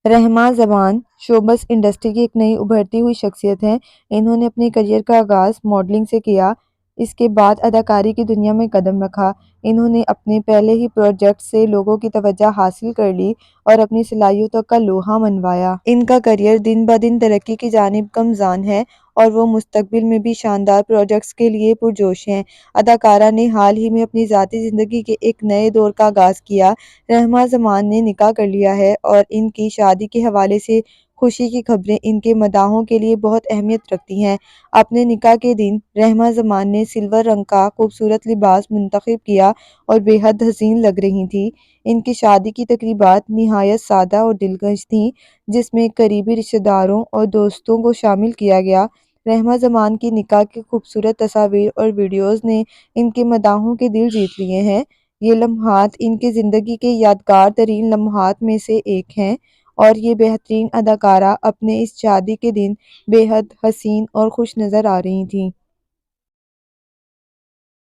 رحماں زمان showbiz industry کی ایک نئی ابھرتی ہوئی شخصیت ہیں۔ انہوں نے اپنے کیریئر کا آغاز ماڈلنگ سے کیا، اس کے بعد اداکاری کی دنیا میں قدم رکھا۔ انہوں نے اپنے پہلے ہی پروجیکٹ سے لوگوں کی توجہ حاصل کر لی اور اپنی صلاحیتوں کا لوہا منوایا۔ ان کا کیریئر دن بدن ترقی کی جانب گامزن ہے اور وہ مستقبل میں بھی شاندار پروجیکٹس کے لیے پرجوش ہیں۔ اداکارہ نے حال ہی میں اپنی ذاتی زندگی کے ایک نئے دور کا آغاز کیا۔ رحماں زمان نے نکاح کر لیا ہے اور ان کی شادی کے حوالے سے خوشی کی خبریں ان کے مداحوں کے لیے بہت اہمیت رکھتی ہیں۔ اپنے نکاح کے دن رحماں زمان نے سلور رنگ کا خوبصورت لباس منتخب کیا اور بے حد حسین لگ رہی تھیں۔ ان کی شادی کی تقریبات نہایت سادہ اور دلکش تھیں، جس میں قریبی رشتہ داروں اور دوستوں کو شامل کیا گیا۔ رحماں زمان کی نکاح کی خوبصورت تصاویر اور ویڈیوز نے ان کے مداحوں کے دل جیت لیے ہیں۔ یہ لمحات ان کی زندگی کے یادگار ترین لمحات میں سے ایک ہیں اور یہ بہترین اداکارہ اپنے اس شادی کے دن بے حد حسین اور خوش نظر آ رہی تھیں۔